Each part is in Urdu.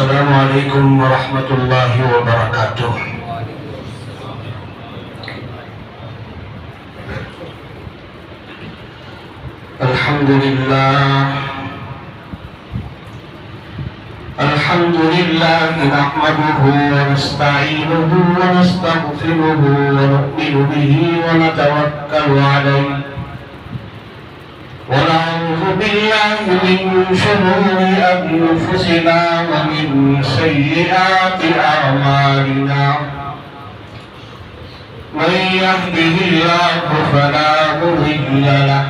السلام علیکم ورحمۃ اللہ وبرکاتہ۔ الحمد للہ نحمده ونستعینه ونستغفره ونؤمن به ونتوکل علیہ ونعوذ بالله من شرور أنفسنا ومن سيئات أعمالنا من يهده الله فلا مضل له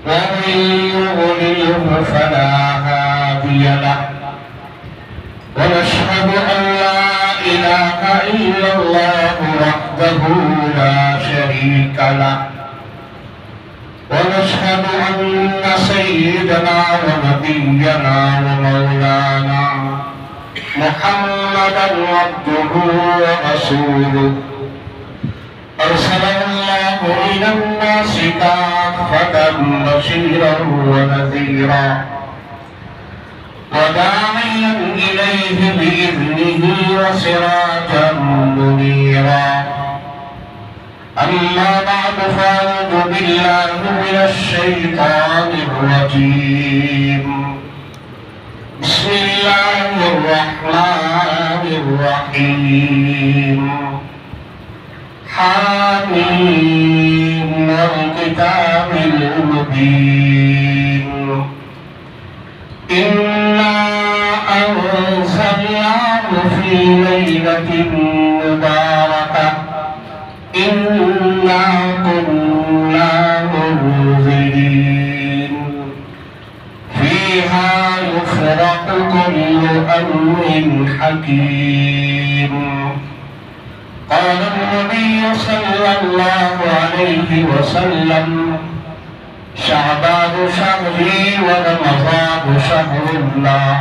ومن يضلله فلا هادي له ونشهد أن لا إله إلا الله وحده لا شريك له ونشهد أن سيدنا ونبينا ومولانا محمدا عبده ورسوله أرسله الله إلى الناس كافة بشيرا ونذيرا وداعيا إليه بإذنه وسراجا منيرا أما بعد فأعوذ بالله من الشيطان الرجيم بسم الله الرحمن الرحيم حاميم والكتاب المبين إنا أنزلناه في ليلة مباركة إنا كنا منذرين فيها يفرق كل أمر حكيم قال النبي صلى الله عليه وسلم شعبان شهري ورمضان شهر الله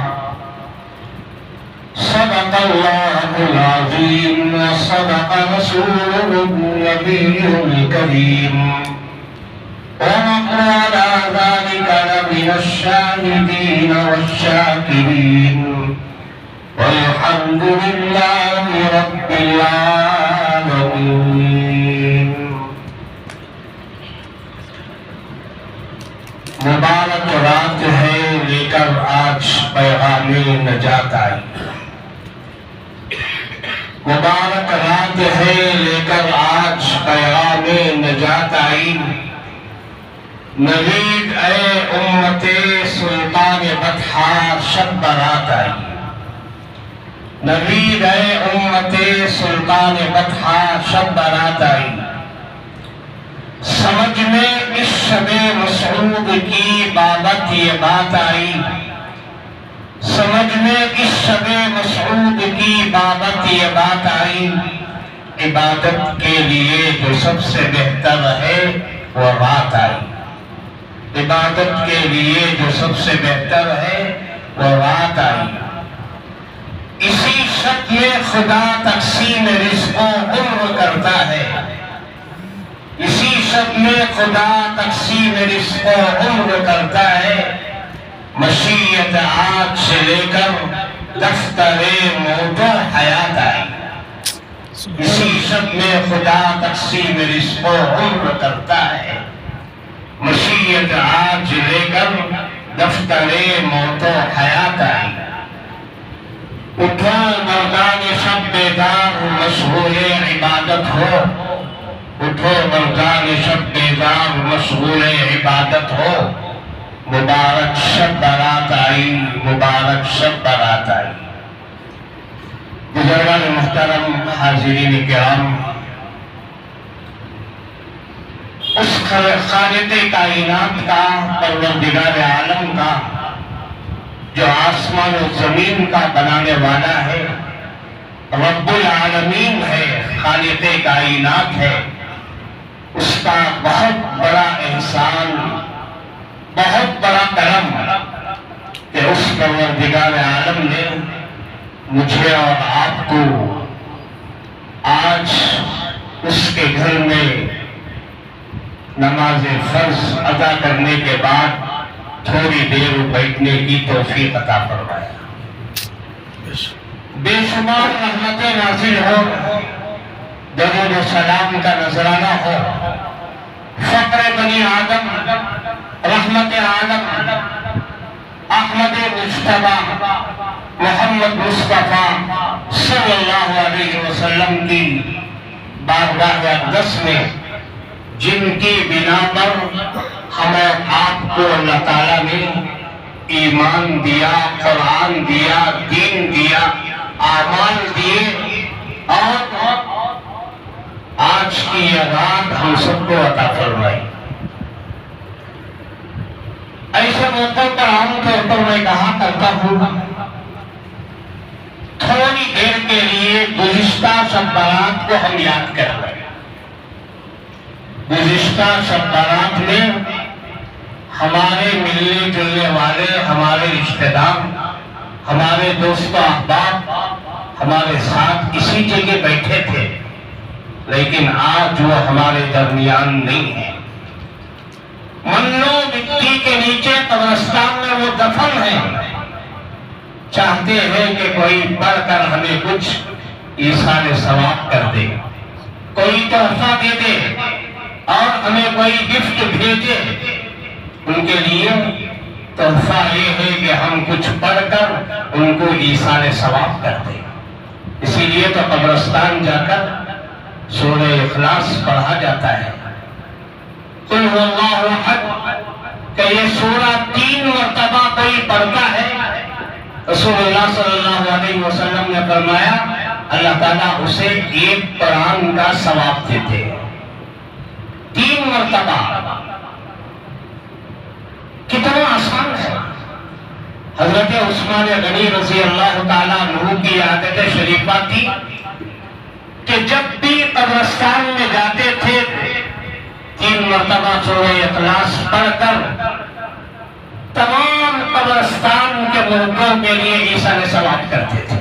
صدق الله العظيم وصدق رسوله النبي الكريم ونحن على ذلك لمن الشاهدين والشاكرين والحمد لله رب العالمين۔ مبارک رات ہے لے کر آج پیغام نجات آئی، مبارک رات ہے لے کر آج پیغام نجات آئی، نوید اے امت سلطان بطحا شب برات آئی، نوید اے امت سلطان بطحا شب برات آئی، سمجھ میں اس شب مسعود کی بابت یہ بات آئی، سمجھ میں اس شب مسعود کی بابت یہ بات آئی، عبادت کے لیے جو سب سے بہتر ہے وہ رات آئی، عبادت کے لیے جو سب سے بہتر ہے وہ رات آئی، اسی شب میں خدا تقسیم رزق و عمر کرتا ہے، اسی شب میں خدا تقسیم رزق و عمر کرتا ہے، مشیت آج سے لے کر دفتر موت و حیات آئی، اسی شب میں خدا تقسیم رزق و عمر کرتا ہے، مشیت آج لے کر دفتر موت و حیات آئی، اٹھو مردان شب بیدار مشغول عبادت ہو، اٹھو مردان شب بیدار مشغول عبادت ہو، مبارک شب برات آئی، مبارک شب برات آئی۔ بزرگان محترم، حاضرین کرام، اس خالق کائنات کا، پروردگار عالم کا، جو آسمان و زمین کا بنانے والا ہے، رب العالمین ہے، خالق کائنات ہے، اس کا بہت بڑا احسان، بہت بڑا کرم کہ اس پروردگار عالم نے مجھے اور آپ کو آج اس کے گھر میں نماز فرض ادا کرنے کے بعد تھوڑی دیر بیٹھنے کی توفیق عطا فرمایا۔ بے شمار رحمتیں نازل ہو، درود و سلام کا نذرانہ ہو، فقر بنی آدم، رحمت عالم، احمد مجتبی محمد مصطفیٰ صلی اللہ علیہ وسلم کی بارگاہ اقدس میں، جن کی بنا پر ہمیں آپ کو اللہ تعالیٰ نے ایمان دیا، قرآن دیا، دین دیا، اعمال دیے، اور آج کی یہ رات ہم سب کو عطا فرمائی۔ ایسے موقع پر عام طور پر میں کہا کرتا ہوں، تھوڑی دیر کے لیے گزشتہ شب برات کو ہم یاد کر رہے ہیں۔ گزشتہ شب برات میں ہمارے ملنے جلنے والے، ہمارے رشتہ دار، ہمارے دوست و احباب ہمارے ساتھ اسی جگہ بیٹھے تھے، لیکن آج وہ ہمارے درمیان نہیں ہے۔ منو مٹی کے نیچے قبرستان میں وہ دفن ہے، چاہتے ہیں کہ کوئی پڑھ کر ہمیں کچھ ایصال ثواب کر دے، کوئی تحفہ دے دے اور ہمیں کوئی گفٹ بھیجے۔ ان کے لیے تحفہ یہ ہے کہ ہم کچھ پڑھ کر ان کو ایصال ثواب کر دیں۔ اسی لیے تو قبرستان جا کر سورہ اخلاص پڑھا جاتا ہے۔ قل هو اللہ احد کہ یہ سورہ 3 مرتبہ کوئی پڑھتا ہے، رسول اللہ صلی اللہ علیہ وسلم نے فرمایا اللہ تعالیٰ اسے ایک قرآن کا ثواب دیتے ہیں۔ 3 مرتبہ کتنا آسان ہے۔ حضرت عثمان غنی رضی اللہ تعالیٰ عنہ کی عادت شریفہ تھی کہ جب بھی قبرستان میں جاتے تھے 3 مرتبہ سورہ اخلاص پڑھ کر تمام قبرستان کے مردوں کے لیے ایصال ثواب کرتے تھے۔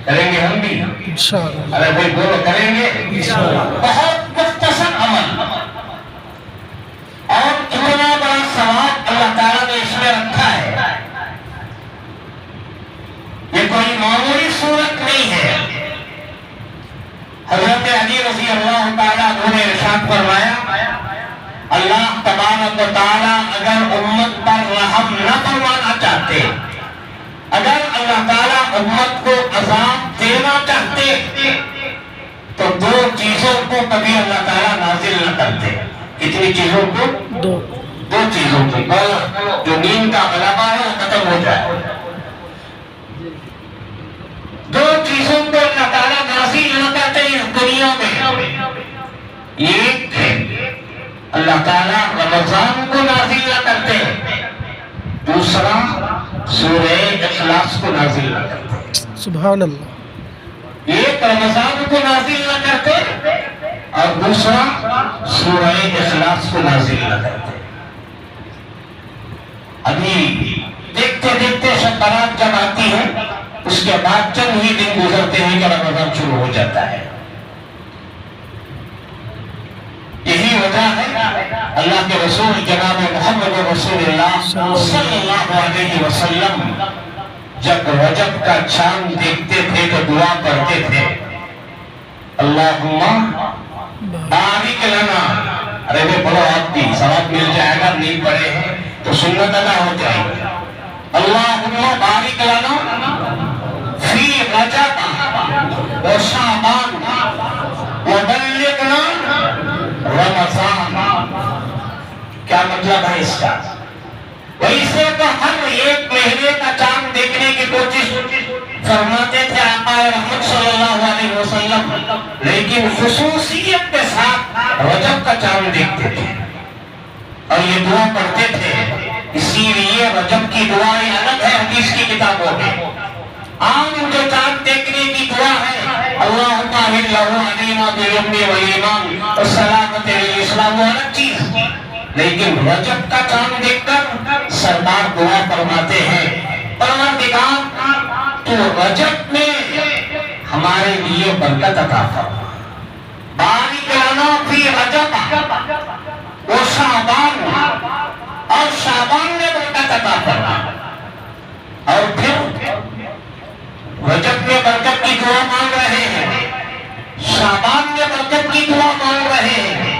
کریں گے ہم بھی انشاءاللہ؟ ارے بھائی بولو، کریں گے انشاءاللہ؟ بہت مختصر عمل اور اتنا بڑا ثواب اللہ تعالیٰ نے اس میں رکھا ہے۔ یہ کوئی معمولی صورت نہیں ہے۔ حضرت علی رضی اللہ تعالیٰ عنہ نے ارشاد فرمایا اللہ تبارک و تعالیٰ اگر امت پر رحم نہ فرمانا چاہتے، اگر اللہ تعالیٰ امت کو عذاب دینا چاہتے تو 2 چیزوں کو کبھی اللہ تعالیٰ نازل نہ کرتے۔ کتنی چیزوں کو؟ 2 چیزوں کو۔ جو نیند کا غلبہ ہے وہ ختم ہو جائے۔ 2 چیزوں کو اللہ تعالیٰ نازل نہ کرتے اس دنیا میں۔ ایک اللہ تعالیٰ رمضان کو نازل نہ کرتے، دوسرا سورہ اخلاص کو نازل نہ کرتے۔ سبحان اللہ۔ ایک رمضان کو نازل نہ کرتے اور دوسرا سورہ اخلاص کو نازل نہ کرتے۔ ابھی دیکھتے دیکھتے شب برات جب آتی ہے اس کے بعد چند ہی دن گزرتے ہیں کہ رمضان شروع ہو جاتا ہے۔ یہی وجہ ہے اللہ کے رسول جناب محمد رسول اللہ صلی اللہ علیہ وسلم جب رجب کا چاند دیکھتے تھے تو دعا کرتے تھے اللہم بارک لنا۔ ارے بھائی پڑھو، آپ بھی ثواب مل جائے گا، نہیں پڑھے ہیں تو سنت ادا ہو جائے گی۔ اللہم بارک لنا فی رجب و شعبان وبلغنا رمضان۔ کیا مطلب ہے اس کا؟ ویسے تو ہر ایک مہینے کا چاند دیکھنے کی کوشش فرماتے تھے آقا رحمت صلی اللہ علیہ وسلم، لیکن خصوصیت کے ساتھ رجب کا چاند دیکھتے تھے اور یہ دعا پڑھتے تھے۔ اسی لیے رجب کی دعائیں الگ ہے حدیث کی کتابوں میں۔ عام جو چاند دیکھنے کی دعا ہے اللہم اہل لہو علینا بالامن والایمان والسلامۃ للاسلام، وہ الگ چیز، لیکن رجب کا چاند دیکھ کر سرکار دعا فرماتے ہیں پروردگار تو رجب میں ہمارے لیے برکت عطا فرما، بارک لنا فی رجب و شعبان، اور شعبان میں برکت عطا فرما۔ اور پھر رجب میں برکت کی دعا مانگ رہے ہیں، شعبان میں برکت کی دعا مانگ رہے ہیں،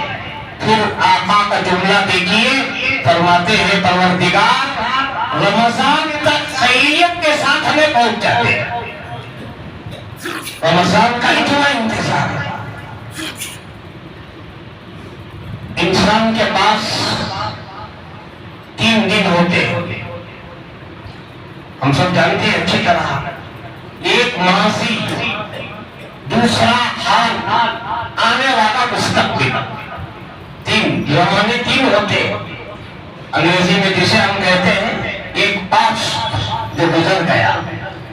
پھر آقا کا جملہ دیکھیے، فرماتے ہیں پروردگار رمضان تک خیریت کے ساتھ ہمیں پہنچ جاتے ہیں۔ رمضان کا اتنا انتظار ہے۔ انسان کے پاس 3 دن ہوتے ہیں، ہم سب جانتے ہیں اچھی طرح، ایک ماضی، دوسرا حال، آنے والا مستقبل۔ 3 زمانے 3 ہوتے ہیں، انگریزی میں جسے ہم کہتے ہیں ایک پاسٹ جو گزر گیا،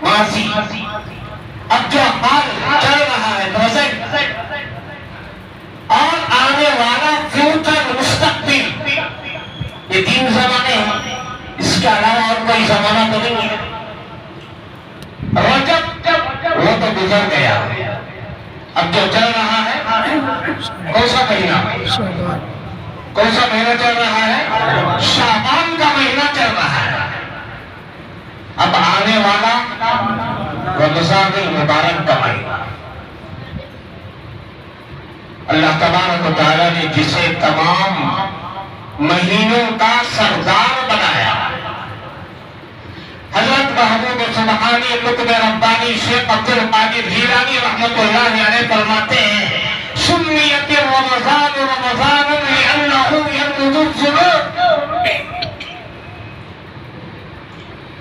ماضی، اب جو حال چل رہا ہے پریزنٹ، اور آنے والا فیوچر مستقبل، یہ 3 زمانے ہیں، اس کے علاوہ اور کوئی زمانہ تو نہیں ہے۔ رجب وہ تو گزر گیا، اب جو چل رہا ہے کون سا مہینہ؟ کون سا مہینہ چل رہا ہے؟ شعبان کا مہینہ چل رہا ہے۔ اب آنے والا رمضان المبارک کا مہینہ، اللہ تبارک و تعالیٰ نے جسے تمام مہینوں کا سردار بنایا، حضرت محمود سبحانی قطب ربانی شیخ عبد القادر جیلانی رحمۃ اللہ علیہ فرماتے ہیں سمیت رمضان رمضان لأنه ينقض الذنوب۔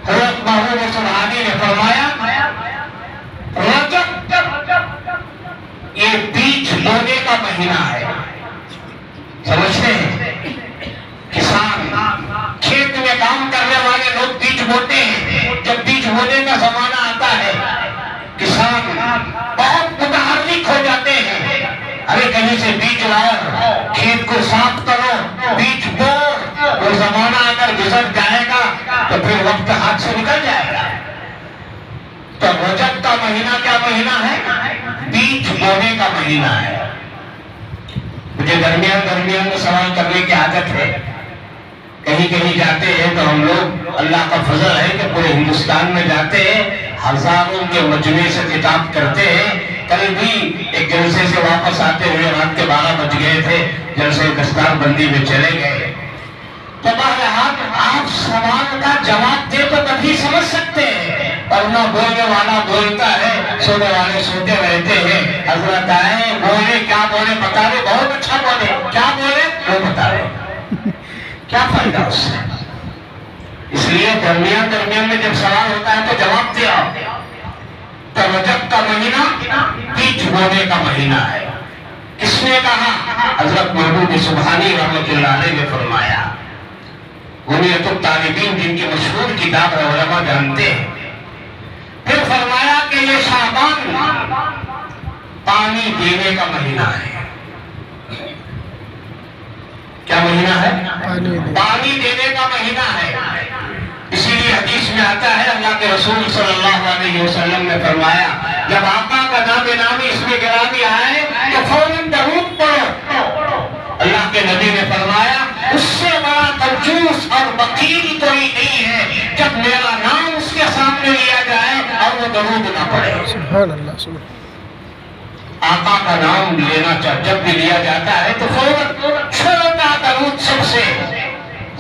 حضرت محمود سبحانی نے فرمایا رجب یہ بیج بونے کا مہینہ ہے۔ سمجھتے ہیں کسان کھیت میں کام کرنے والے لوگ بیج بوتے ہیں، جب بیج بونے کا زمانہ آتا ہے کسان بہت متحرک ہو جاتے ہیں، ارے کہیں سے بیج لاؤ، کھیت کو صاف کرو، بیج بو، وہ زمانہ اگر گزر جائے گا تو پھر وقت ہاتھ سے نکل جائے گا۔ تو رجب کا مہینہ کیا مہینہ ہے؟ بیج بونے کا مہینہ ہے۔ مجھے درمیان میں سوال کرنے کی عادت ہے، کہیں کہیں جاتے ہیں تو ہم لوگ، اللہ کا فضل ہے کہ پورے ہندوستان میں جاتے ہیں، ہزاروں کے مجموعے سے خطاب کرتے ہیں۔ کل بھی ایک جلسے سے واپس آتے ہوئے رات کے 12 بج گئے تھے، جلسے دستار بندی میں چلے گئے۔ تو بہرحال آپ سوال کا جواب دے تو تبھی سمجھ سکتے ہیں، ورنہ بولنے والا بولتا ہے، سونے والے سوتے رہتے ہیں۔ حضرت آئے، بولے، کیا بولے بتا رہے، بہت اچھا بولے، کیا بولے وہ بتا رہے، کیا فائدہ اس سے؟ اس لیے درمیان میں جب سوال ہوتا ہے تو جواب دیا۔ تو رجب کا مہینہ بیج بونے کا مہینہ ہے۔ کس نے کہا؟ حضرت محمود سبحانی رحمۃ اللہ علیہ نے فرمایا، غنیۃ الطالبین جن کی مشہور کتاب ہے، علماء جانتے ہیں۔ پھر فرمایا کہ یہ شعبان پانی دینے کا مہینہ ہے۔ کیا مہینہ ہے؟ پانی دینے کا مہینہ ہے۔ اسی لیے حدیث میں آتا ہے، اللہ کے رسول صلی اللہ علیہ وسلم نے فرمایا جب آقا کا نام نامی اس میں گرامی آئے تو فوراً درود پڑھو۔ اللہ کے نبی نے فرمایا اس سے بڑا کنجوس اور بخیل کوئی نہیں ہے جب میرا نام اس کے سامنے لیا جائے اور وہ درود نہ پڑھے۔ سبحان اللہ، سبحان اللہ۔ آقا کا نام لینا جب بھی لیا جاتا ہے تو فوراً چھوٹا درود سب سے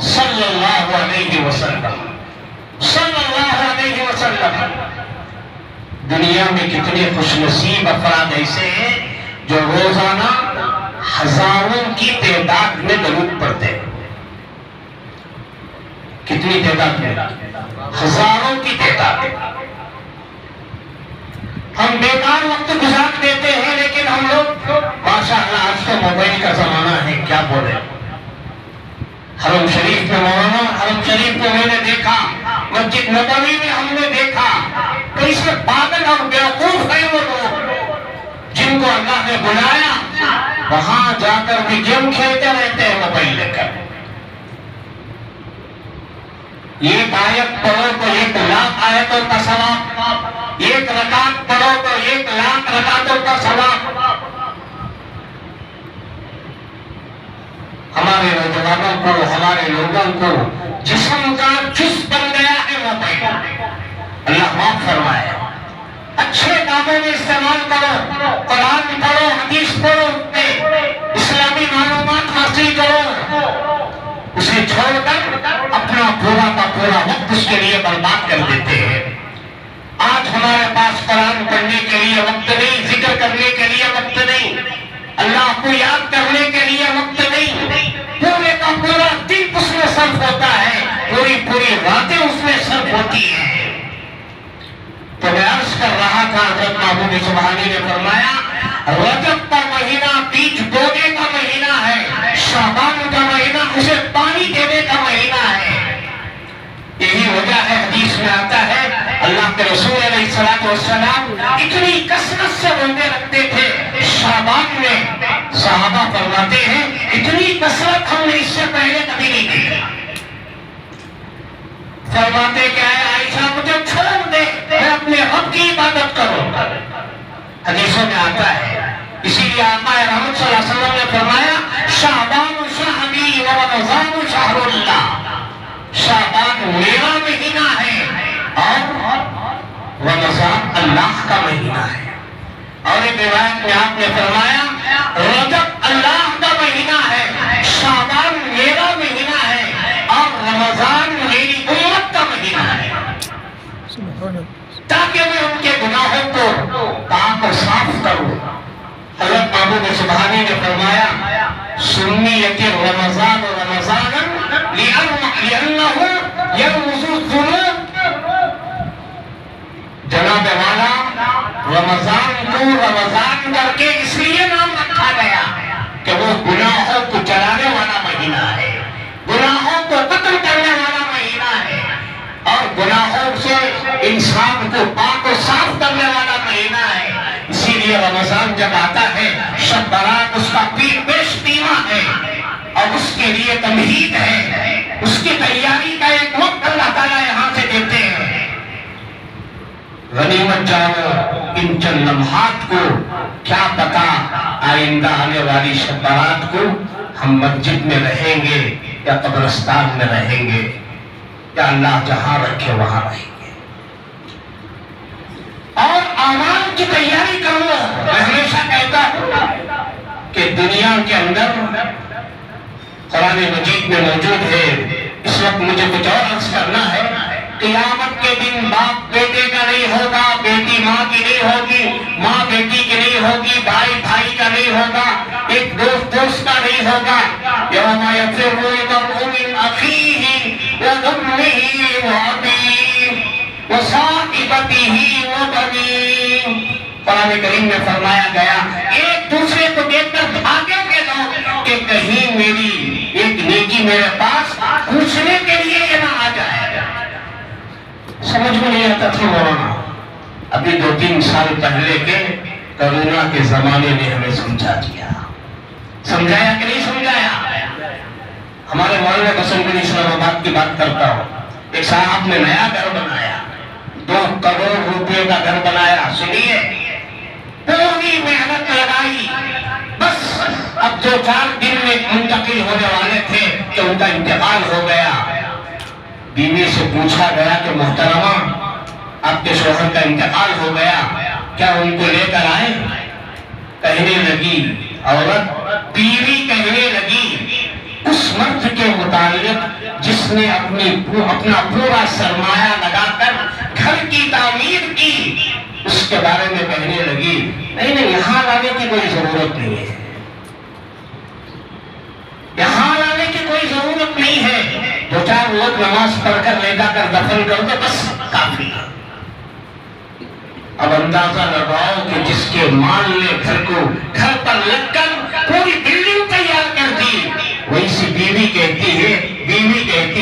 صلی اللہ علیہ وسلم، صلی اللہ علیہ وسلم۔ دنیا میں کتنے خوش نصیب افراد ایسے ہیں جو روزانہ ہزاروں کی تعداد میں درود پڑھتے ہیں۔ کتنی تعداد میں؟ ہزاروں کی تعداد۔ ہم بیکار وقت گزار دیتے ہیں، لیکن ہم لوگ ماشاءاللہ آج تو موبائل کا زمانہ ہے، کیا بولے۔ حرم شریف میں مولانا، حرم شریف میں میں نے دیکھا، مسجد نبوی میں ہم نے دیکھا، کیسے پاگل اور بیوقوف ہیں وہ لوگ جن کو اللہ نے بلایا، وہاں جا کر بھی گیم کھیلتے رہتے ہیں موبائل لے کر۔ ایک آیت پڑھو تو 1,00,000 آیتوں کا ثواب، ایک رکعت پڑھو تو 1,00,000 رکعتوں کا ثواب۔ ہمارے نوجوانوں کو، ہمارے لوگوں کو جسم کا جز بن گیا ہے موبائل۔ اللہ معاف فرمائے. اچھے کاموں میں استعمال کرو، قرآن پڑھو، حدیث پڑھو، اسلامی معلومات حاصل کرو. اسے چھوڑ کر اپنا پورا کا پورا وقت اس کے لیے برباد کر دیتے ہیں. آج ہمارے پاس قرآن پڑھنے کے لیے وقت نہیں، ذکر کرنے کے لیے وقت نہیں، اللہ کو یاد کرنے کے لیے وقت نہیں. پورے کا پورا دن اس میں صرف ہوتا ہے، پوری راتیں اس میں صرف ہوتی ہیں. تو میں عرض کر رہا تھا، حضرت محمود سبحانی نے فرمایا رجب کا مہینہ بیج بونے کا مہینہ ہے، شعبان کا مہینہ اسے پانی دینے کا مہینہ ہے. یہی وجہ ہے، حدیث میں آتا ہے اللہ کے رسول علیہ السلام اتنی کثرت سے روزے رکھتے تھے شعبان میں. صحابہ فرماتے ہیں اتنی کثرت ہم نے اس سے پہلے کبھی نہیں کی. فرماتے کیا ہے عائشہ مجھے چھوڑ دے، میں اپنے رب کی عبادت کروں. حدیثوں میں آتا ہے. اسی لیے آقا رحمت صلی اللہ علیہ وسلم نے فرمایا شعبان شہری و رمضان شہر اللہ. شعبان میرا مہینہ ہے اور رمضان اللہ کا مہینہ ہے. اور ایک روایت میں آپ نے فرمایا رجب اللہ کا مہینہ ہے، شعبان میرا مہینہ ہے اور رمضان میری امت کا مہینہ ہے، تاکہ میں ان کے گناہوں کو پاک و صاف کروں. حضرت محمود سبحانی نے فرمایا سمیت رمضان رمضانا لأنه يرمز الذنوب. جناب والا رمضان کو رمضان کر کے اس لیے نام رکھا گیا کہ وہ گناہوں کو جلانے والا مہینہ ہے، گناہوں کو قتل کرنے والا مہینہ ہے اور گناہوں سے انسان کو پاک و صاف کرنے والا مہینہ ہے. اسی لیے رمضان جب آتا ہے شب برات اس کا پیر پیش پیما ہے اور اس کے لیے تمہید ہے، اس کی تیاری کا ایک وقت اللہ تعالیٰ یہاں سے دیتے ہیں. غنیمت جانو ان چند لمحات کو، کیا پتا آئندہ آنے والی شب برات کو ہم مسجد میں رہیں گے یا قبرستان میں رہیں گے یا اللہ جہاں رکھے وہاں رہیں گے. اور اعمال کی تیاری کرو. میں ہمیشہ کہتا ہوں کہ دنیا کے اندر قرآن مجید میں موجود ہے. اس وقت مجھے کچھ اور عرض کرنا ہے. قیامت کے دن باپ بیٹے کا نہیں ہوگا، بیٹی ماں کی نہیں ہوگی، ماں بیٹی کی نہیں ہوگی، بھائی بھائی کا نہیں ہوگا، ایک دوست دوست کا نہیں ہوگا. یوم یفر المرء من اخیہ وامہ وابیہ وصاحبتہ وبنیہ. قرآن کریم میں فرمایا گیا ایک دوسرے کو دیکھ کر بھاگیں گے لوگ کہ کہیں میری ایک نیکی میرے پاس پوچھنے کے لیے یہ نہ آ جائے. سمجھ میں نہیں آتا تھا مولانا. ابھی 2-3 سال پہلے کے کرونا کے زمانے نے ہمیں سمجھا دیا. سمجھایا کہ نہیں سمجھایا؟ ہمارے محلے قسم بن اسلام آباد کی بات کرتا ہوں. ایک صاحب نے نیا گھر بنایا، 2 کروڑ روپے کا گھر بنایا. سنیے پوری محنت لگائی، بس اب 2-4 دن میں منتقل ہونے والے تھے کہ ان کا انتقال ہو گیا. بیوی سے پوچھا گیا کہ محترمہ آپ کے شوہر کا انتقال ہو گیا، کیا ان کو لے کر آئے؟ کہنے لگی عورت، بیوی کہنے لگی اس مرد کے متعلق جس نے اپنا پورا سرمایہ لگا کر گھر کی تعمیر کی، اس کے بارے میں کہنے لگی نہیں یہاں لانے کی کوئی ضرورت نہیں ہے، یہاں لانے کی کوئی ضرورت نہیں ہے. 2-4 لوگ نماز پڑھ کر لے جا کر دفن کر دو بس کافی. اب اندازہ لگاؤ کہ جس کے مال نے گھر پر لگ کر پوری بلڈنگ تیار کر دی، وہی سی بیوی کہتی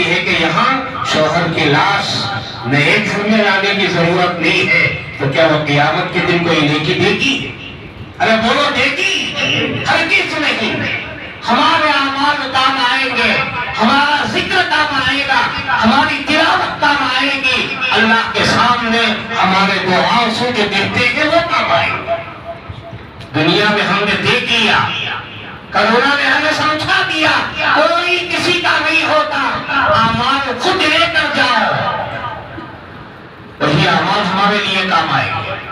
ہے کہ یہاں شوہر کی لاش نئے گھر میں لانے کی ضرورت نہیں ہے. تو کیا وہ قیامت کے دن کوئی نیکی دے گی؟ ارے بولو دے گی؟ ہرگز نہیں. ہمارے اعمال کام آئیں گے، ہمارا ذکر کام آئے گا، ہماری تلاوت کام آئے گی. اللہ کے سامنے ہمارے 2 آنسو جو گرتے ہیں وہ کام آئیں گے. دنیا میں ہم نے دیکھ لیا، کرونا نے ہمیں سمجھا دیا کوئی کسی کا نہیں ہوتا. اعمال خود لے کر جاؤ. وہی اعمال ہمارے لیے کام آئیں گے۔